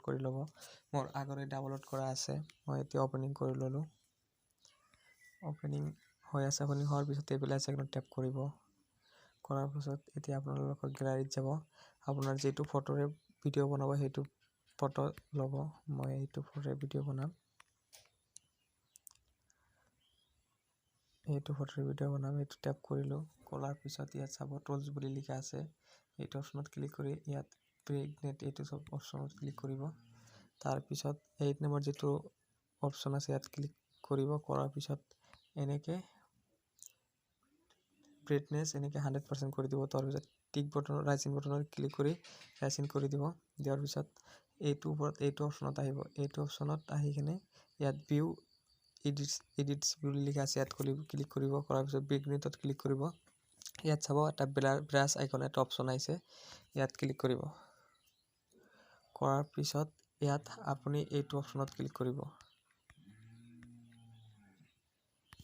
কৰি ল'ব মোৰ আগৰে ডাউনলোড কৰা আছে মই এতিয়া ওপেনিং কৰি ল'লোঁ ওপেনিং হৈ আছে ওপেনিং হোৱাৰ পিছত টেবুল আইকনত টেপ কৰিব কৰাৰ পিছত এতিয়া আপোনালোকৰ গ্যালাৰীত যাব আপোনাৰ যেটো ফটোৰে ভিডিও বনাব সেইটো ফটো ল'ব মই এইটো ফটোৰে ভিডিও বনাম এইটো টেপ কৰিলো কৰাৰ পিছত ইয়াত চাব টুলস বুলি লিখা আছে এইটো অপচনত ক্লিক কৰি ইয়াত প্ৰেগনেট এইটো সব অপচনত ক্লিক কৰিব তাৰ পিছত 8 নম্বৰ যেটো অপচন আছে ইয়াত ক্লিক কৰিব কৰাৰ পিছত এনেকে ব্ৰাইটনেছ এনেকে 100% কৰি দিব তাৰ পিছত টিক বটনৰ ৰাইট বটনত ক্লিক কৰি ৰাইট কৰি দিব দিয়াৰ পিছত এইটো ওপৰত এইটো অপচনত আহিব এইটো অপচনত আহি কিনে ইয়াত ভিউ এডিটস বুলি লিখা আছে ইয়াত ক্লিক কৰিব কৰাৰ পিছত ব্ৰেগনেটত ক্লিক কৰিব ইয়াত চাব এটা ব্ৰাছ আইকন এটা অপচন আছে ইয়াত ক্লিক কৰিব কৰাৰ পিছত ইয়াত আপুনি এইটো অপচনত ক্লিক কৰিব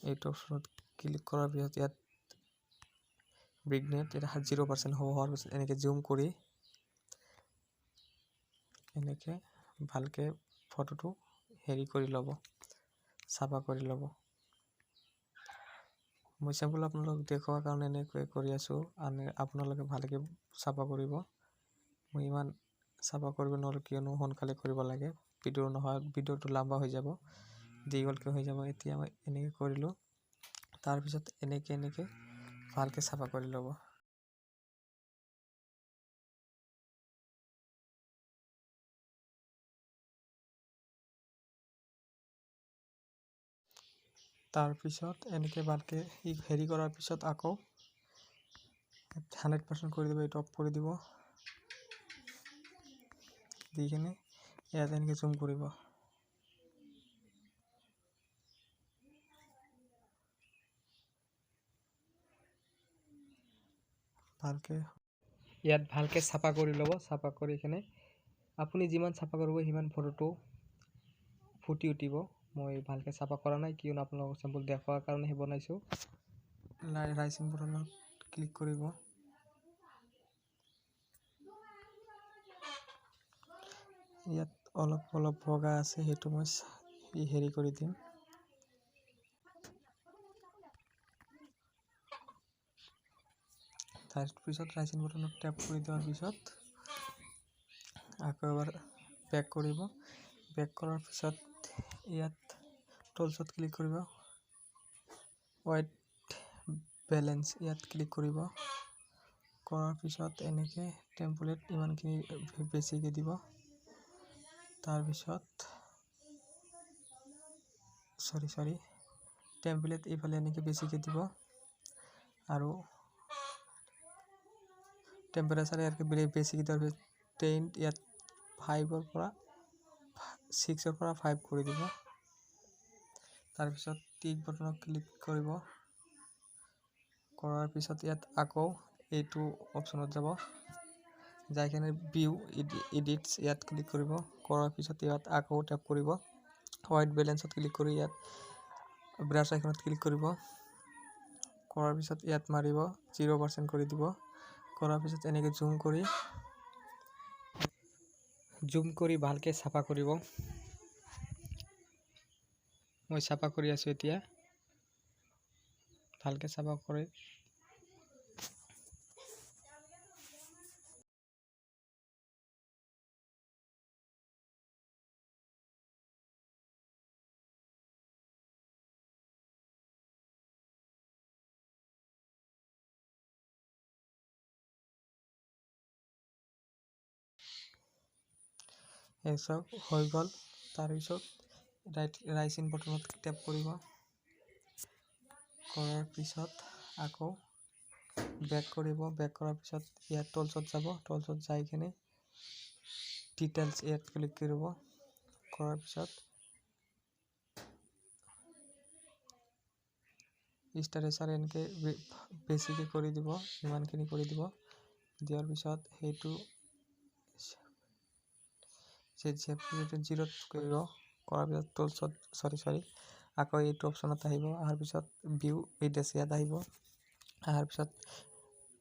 এইটো অপচনত ক্লিক কৰাৰ পিছত ইয়াত ব্ৰেগনেট এটা 0% হোৱাৰ পিছত এনেকে জুম কৰি এনেকে ভালকে ফটোটো হেৰি কৰি ল'ব সাফা কৰি ল'ব মই স্যাম্পল আপোনালোকক দেখুৱাৰ কাৰণে এনেকৈ কৰি আছো আপোনালোকে ভালকে সাফা কৰিব মই ইমান সাফা কৰিব নোৱাৰো কিয়নো সোনকালে কৰিব লাগে ভিডিও নহয় ভিডিওটো লম্বা হৈ যাব দীঘলকে হৈ যাব এতিয়া মই এনেকে কৰিলো তাৰ পিছত এনেকে ভালকে সাফা কৰি ল'ব তাৰ পিছত এনেকে ভালকে হেৰি কৰাৰ পিছত আকৌ 100% কৰি দিব এটা অফ কৰি দিব দি কিনে ইয়াত এনেকে জুম কৰিব ভালকে ইয়াত ভালকে সাফা কৰি ল'ব সাফা কৰি কিনে আপুনি যিমান সাফা কৰিব সিমান ফটোটো ফুটি উঠিব মই ভালকে সাফা কৰা নাই কিয়নো আপোনালোকক স্যাম্পল দেখুৱাৰ কাৰণে হে বনাইছো ৰাইট বটনত ক্লিক কৰিব ইয়াত অলপ বগা আছে হেতু মই হেৰি কৰি দিম তাৰ পিছত ৰাইট বটনত ট্যাপ কৰি দিয়াৰ পিছত আকৌ এবাৰ বেক কৰিব বেক কৰাৰ পিছত ইয়াত টুলছত ক্লিক কৰিব হোৱাইট বেলেন্স ইয়াত ক্লিক কৰিব কৰাৰ পিছত এনেকে টেম্পলেট ইমানখিনি বেছিকে দিব তাৰ পিছত সৰি টেম্পলেট ইফালে এনেকে বেছিকে দিব আৰু টেম্পাৰেচাৰ ইয়াকে বেছিকে দিয়াৰ পিছত 10 ইয়াত 5 ৰ পৰা 6 ৰ পৰা 5 কৰি দিব তাৰ পিছত টিক বটনত ক্লিক কৰিব কৰাৰ পিছত ইয়াত আকৌ এইটো অপচনত যাব যাই কিনে ভিউ এডিটস ইয়াত ক্লিক কৰিব কৰাৰ পিছত ইয়াত আকৌ ট্যাপ কৰিব হোৱাইট বেলেন্সত ক্লিক কৰি ইয়াত ব্ৰাছ আইকনত ক্লিক কৰিব কৰাৰ পিছত ইয়াত মাৰিব 0% কৰি দিব কৰাৰ পিছত এনেকে জুম কৰি ভালকে সাফা কৰিব মই সাফা কৰি আছো এতিয়া ভালকে সাফা কৰি এসব হৈ গল তাৰ পিছত ৰাইট বটনত ট্যাপ কৰিব কৰাৰ পিছত আকৌ বেক কৰিব বেক কৰাৰ পিছত ইয়াত টুলছত যাব টুলছত যাই কিনে ডিটেইলছ ইয়াত ক্লিক কৰিব কৰাৰ পিছত ষ্টাৰেচাৰ এনেকে বেছিকে কৰি দিব ইমানখিনি কৰি দিব দিয়াৰ পিছত সেইটো জিৰোত কৰিব কৰাৰ পিছত টুলছত সৰি আকৌ এইটো অপচনত আহিব আহাৰ পিছত ভিউ এডিটস ইয়াত আহিব আহাৰ পিছত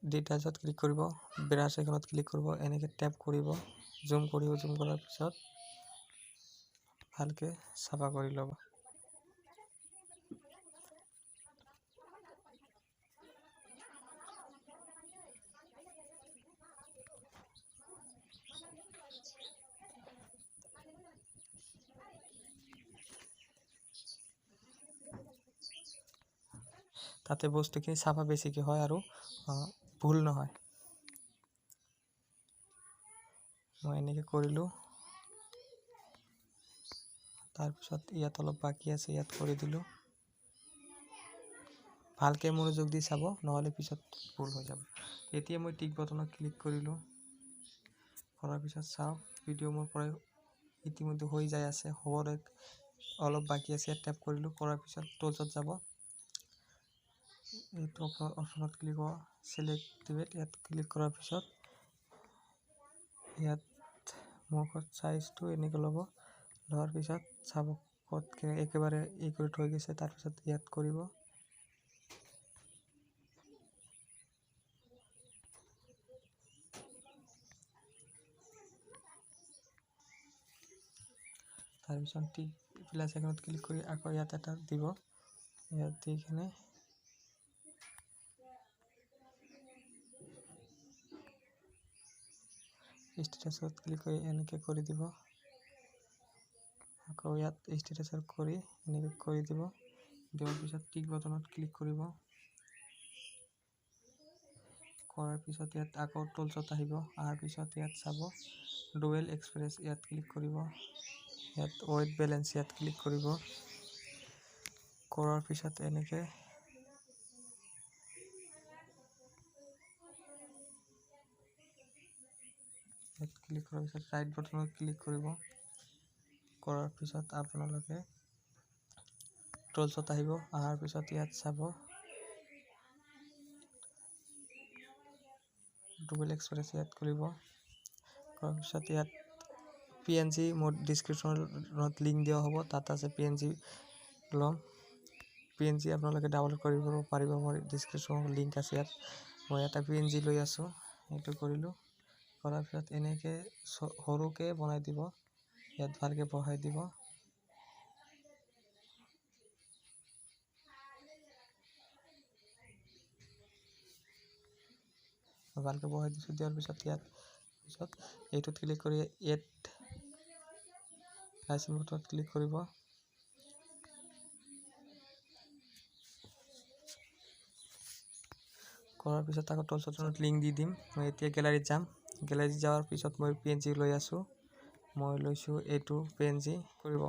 ডিটেইলছত ক্লিক কৰিব ব্ৰাছ আইকনত ক্লিক কৰিব এনেকে ট্যাপ কৰিব জুম কৰাৰ পিছত ভালকে চাফা কৰি ল'ব। তাতে বস্তুখিনি চাফা বেছিকৈ হয় আৰু ভুল নহয়। মই এনেকৈ কৰিলোঁ। তাৰপিছত ইয়াত অলপ বাকী আছে, ইয়াত কৰি দিলোঁ। ভালকৈ মনোযোগ দি চাব, নহ'লে পিছত ভুল হৈ যাব। এতিয়া মই টিক বটনত ক্লিক কৰিলোঁ। কৰাৰ পিছত চাওক, ভিডিঅ' মোৰ পৰা ইতিমধ্যে হৈ যাই আছে, হ'বলৈ অলপ বাকী আছে। ইয়াত টেপ কৰিলোঁ। কৰাৰ পিছত টুলছত যাব, এইটো অপশ্যনত ক্লিক কৰা, চিলেক্টিভেট। ইয়াত ক্লিক কৰাৰ পিছত ইয়াত মুখত চাইজটো এনেকৈ ল'ব। লোৱাৰ পিছত চাব ক'ত একেবাৰে কৰি থৈ গৈছে। তাৰপিছত ইয়াত কৰিব। তাৰপিছত টিক প্লাছ আইকনত ক্লিক কৰি আকৌ ইয়াত এটা দিব। ইয়াত দি কিনে ষ্টেটাছত ক্লিক কৰি এনেকৈ কৰি দিব। আকৌ ইয়াত ষ্টেটাছত কৰি এনেকৈ কৰি দিব। দিয়াৰ পিছত টিক বটনত ক্লিক কৰিব। কৰাৰ পিছত ইয়াত আকৌ টুলছত আহিব। অহাৰ পিছত ইয়াত চাব ডুৱেল এক্সপ্ৰেছ, ইয়াত ক্লিক কৰিব। ইয়াত ৱেট বেলেঞ্চ, ইয়াত ক্লিক কৰিব। কৰাৰ পিছত এনেকৈ ইয়াত ক্লিক কৰাৰ পিছত ৰাইট বটনত ক্লিক কৰিব। কৰাৰ পিছত আপোনালোকে টুলছত আহিব। অহাৰ পিছত ইয়াত চাব ডুৱেল এক্সপ্ৰেছ, ইয়াত কৰিব। কৰাৰ পিছত ইয়াত PNG মোৰ ডিছক্ৰিপশ্যনত লিংক দিয়া হ'ব, তাত আছে PNG ল'ম। PNG আপোনালোকে ডাউনলোড কৰিব পাৰিব, মোৰ ডিছক্ৰিপশ্যনত লিংক আছে। ইয়াত মই এটা PNG লৈ আছোঁ, সেইটো কৰিলোঁ। কৰাৰ পিছত এনেকৈ সৰুকৈ বনাই দিব। ইয়াত ভালকৈ বহাই দিব। ভালকৈ বহাই দিছোঁ। দিয়াৰ পিছত ইয়াত এইটোত ক্লিক কৰি এড লাইচেন্স বটনত ক্লিক কৰিব। কৰাৰ পিছত আকৌ টুলছত লিংক দি দিম। মই এতিয়া গেলাৰীত যাম। গেলাৰীত যোৱাৰ পিছত মই PNG লৈ আছোঁ। মই লৈছোঁ এইটো PNG কৰিব।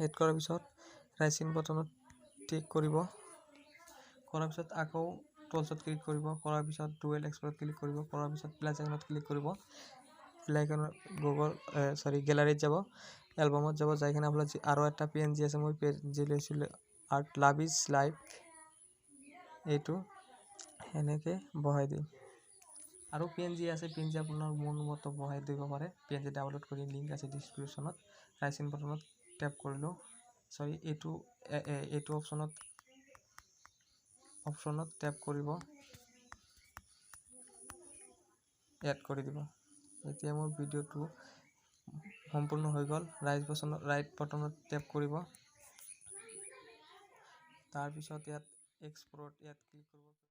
এড কৰাৰ পিছত ৰাইচিন বটনত টিক কৰিব। কৰাৰ পিছত আকৌ টুলছত ক্লিক কৰিব। কৰাৰ পিছত ডুৱেল এক্সপ্ৰেছত ক্লিক কৰিব। কৰাৰ পিছত প্লাছ আইকনত ক্লিক কৰিব। গেলাৰীত যাব, এলবামত যাব, যাই কিনে আপোনাৰ আৰু এটা PNG আছে, মই PNG লৈছিলোঁ আৰ্ট লাভ ইজ লাইফ, এইটো এনেকৈ বহাই দিম। আৰু PNG আছে, PNG আপোনাৰ মন মতো বহাই দিব পাৰে। PNG ডাউনলোড কৰি লিংক আছে ডিছক্ৰিপশ্যনত। ৰাইচিন বটনত টেপ কৰিলোঁ। এইটো অপশ্যনত টেপ কৰিব, এড কৰি দিব। এতিয়া মোৰ ভিডিঅ'টো সম্পূৰ্ণ হৈ গ'ল। ৰাইট বটনত টেপ কৰিব। তাৰপিছত ইয়াত এক্সপোৰ্ট, ইয়াত ক্লিক কৰিব।